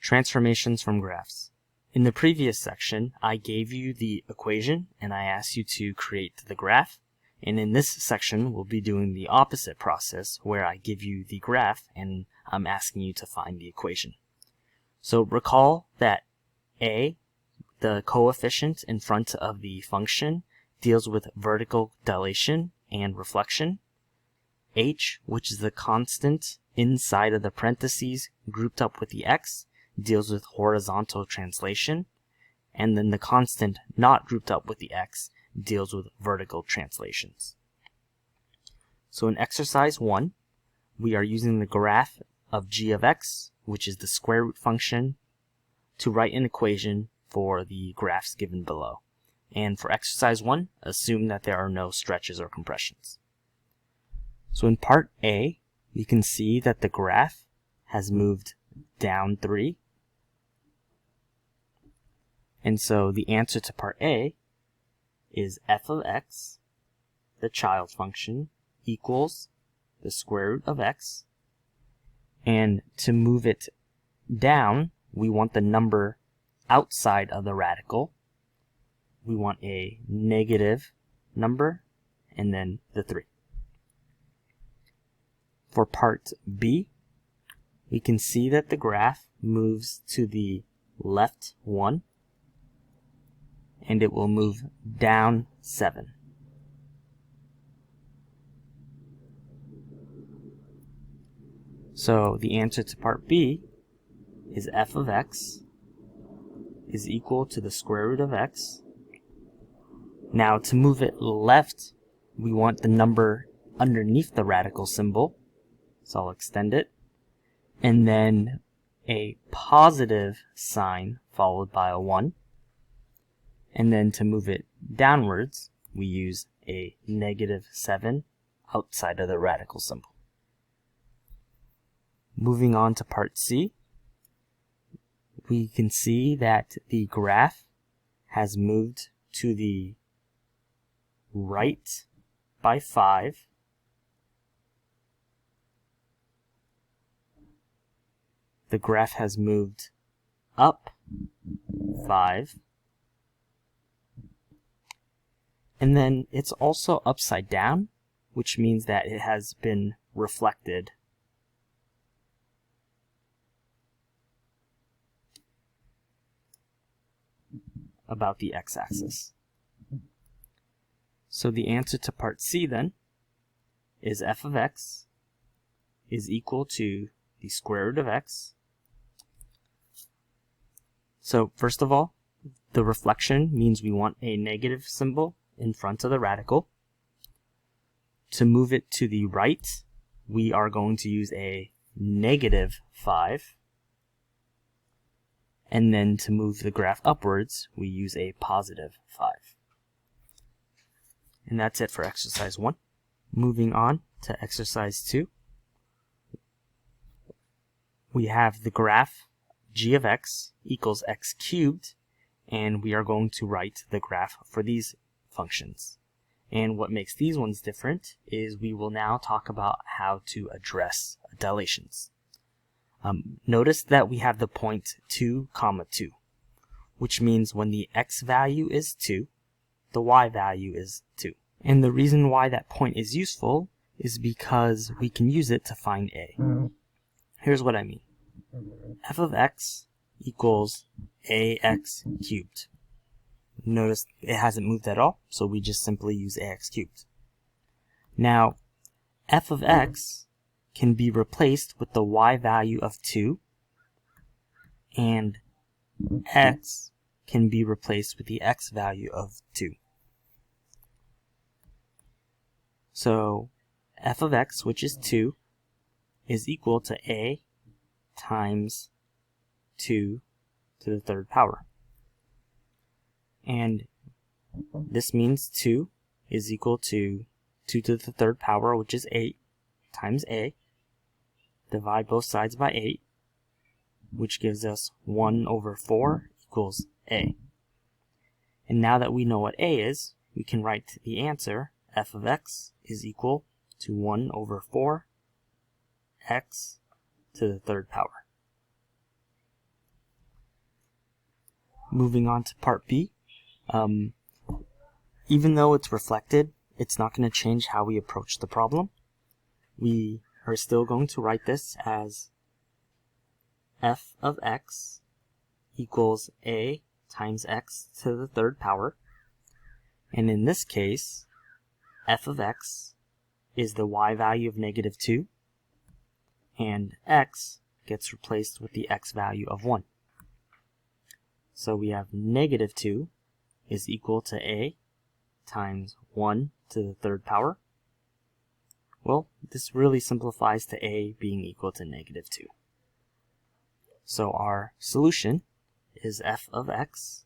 Transformations from graphs. In the previous section, I gave you the equation and I asked you to create the graph. And in this section, we'll be doing the opposite process where I give you the graph and I'm asking you to find the equation. So recall that A, the coefficient in front of the function, deals with vertical dilation and reflection. H, which is the constant inside of the parentheses grouped up with the x, deals with horizontal translation. And then the constant not grouped up with the x deals with vertical translations. So in exercise 1, we are using the graph of g of x, which is the square root function, to write an equation for the graphs given below. And for exercise 1, assume that there are no stretches or compressions. So in part A, we can see that the graph has moved down 3. And so the answer to part A is f of x, the child function, equals the square root of x. And to move it down, we want the number outside of the radical. We want a negative number and then the 3. For part B, we can see that the graph moves to the left 1 and it will move down 7. So the answer to part B is f of x is equal to the square root of x. Now to move it left, we want the number underneath the radical symbol. So I'll extend it. And then a positive sign followed by a 1. And then to move it downwards, we use a negative 7 outside of the radical symbol. Moving on to part C, we can see that the graph has moved to the right by 5. The graph has moved up 5. And then it's also upside down, which means that it has been reflected. About the x-axis. So the answer to part C then is f of x is equal to the square root of x. So first of all, the reflection means we want a negative symbol in front of the radical. To move it to the right, we are going to use a negative 5. And then to move the graph upwards, we use a positive 5. And that's it for exercise 1. Moving on to exercise 2. We have the graph g of x equals x cubed, and we are going to write the graph for these functions. And what makes these ones different is we will now talk about how to address dilations. Notice that we have the point 2, 2, which means when the x value is 2, the y value is 2. And the reason why that point is useful is because we can use it to find a. Here's what I mean. F of x equals ax cubed. Notice it hasn't moved at all, so we just simply use ax cubed. Now, f of x can be replaced with the y value of 2, and x can be replaced with the x value of 2. So f of x, which is 2, is equal to a times 2 to the third power. And this means 2 is equal to 2 to the third power, which is 8, times a. Divide both sides by 8, which gives us 1 over 4 equals a. And now that we know what a is, we can write the answer, f of x is equal to 1 over 4 x to the third power. Moving on to part B, even though it's reflected, it's not going to change how we approach the problem. We are still going to write this as f of x equals a times x to the third power. And in this case, f of x is the y value of -2, and x gets replaced with the x value of 1. So we have -2 is equal to a times 1 to the third power. Well, this really simplifies to a being equal to -2. So our solution is f of x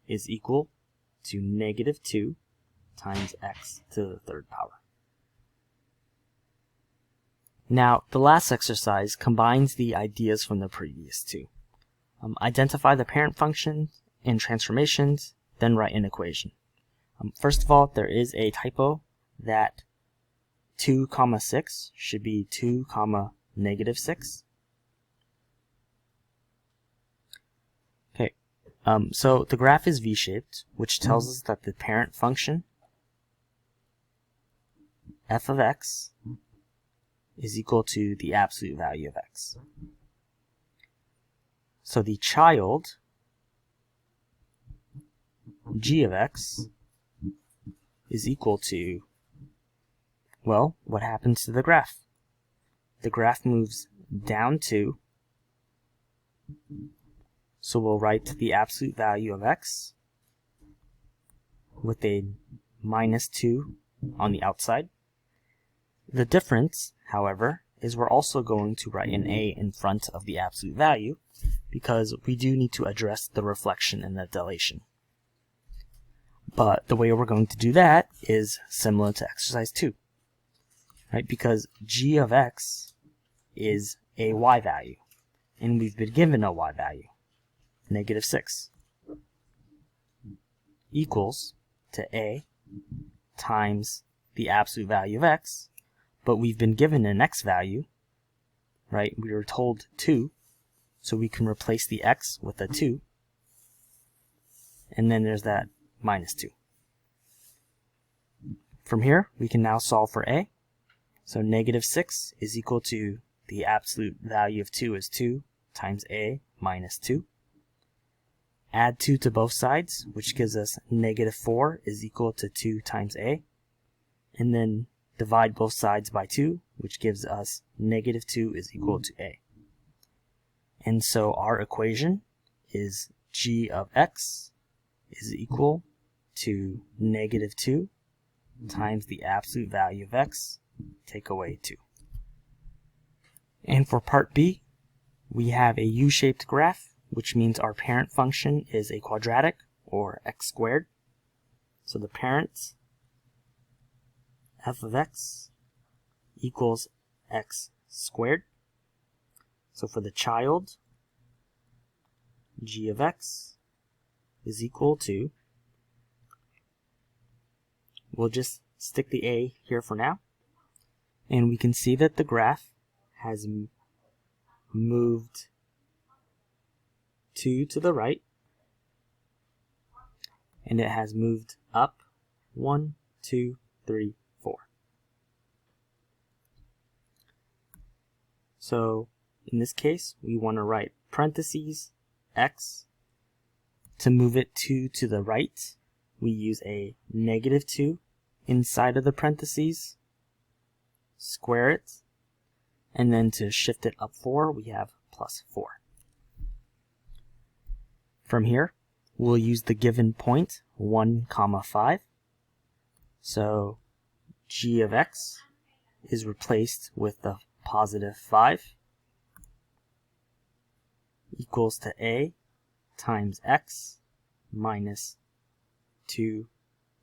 is equal to -2 times x to the third power. Now, the last exercise combines the ideas from the previous two. Identify the parent functions and transformations, then write an equation. First of all, there is a typo that 2, 6 should be 2, -6. Okay, so the graph is V-shaped, which tells us that the parent function, f of x, is equal to the absolute value of x. So the child, g of x, is equal to, well, what happens to the graph? The graph moves down 2, so we'll write the absolute value of x with a -2 on the outside. The difference, however, is we're also going to write an a in front of the absolute value because we do need to address the reflection and the dilation. But the way we're going to do that is similar to exercise 2, right? Because g of x is a y value, and we've been given a y value, -6, equals to a times the absolute value of x, but we've been given an x value, right? We were told 2, so we can replace the x with a 2, and then there's that -2. From here, we can now solve for a. So -6 is equal to the absolute value of 2 is 2 times a minus 2. Add 2 to both sides, which gives us -4 is equal to 2 times a. And then divide both sides by 2, which gives us -2 is equal to a. And so our equation is g of x is equal to -2 times the absolute value of x, take away 2. And for part B, we have a U-shaped graph, which means our parent function is a quadratic, or x squared. So the parent, f of x, equals x squared. So for the child, g of x is equal to, we'll just stick the a here for now, and we can see that the graph has moved 2 to the right, and it has moved up 1, 2, 3, 4. So in this case, we want to write parentheses x. To move it 2 to the right, we use a -2 inside of the parentheses, square it, and then to shift it up 4, we have +4. From here, we'll use the given point 1, 5. So g of x is replaced with the +5 equals to a times x minus 2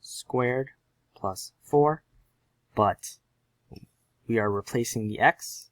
squared plus 4, but we are replacing the x,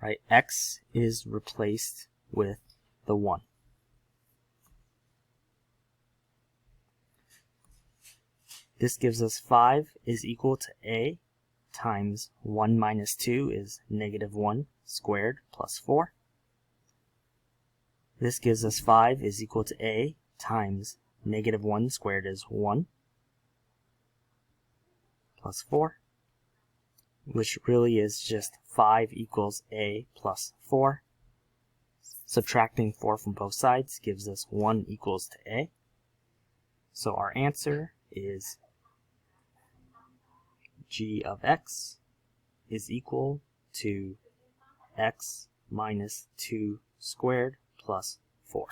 right? X is replaced with the 1. This gives us 5 is equal to a times 1 minus 2 is -1 squared plus 4. This gives us 5 is equal to a times negative 1 squared is 1 plus 4, which really is just 5 equals a plus 4. Subtracting 4 from both sides gives us 1 equals to a. So our answer is g of x is equal to x minus 2 squared plus 4.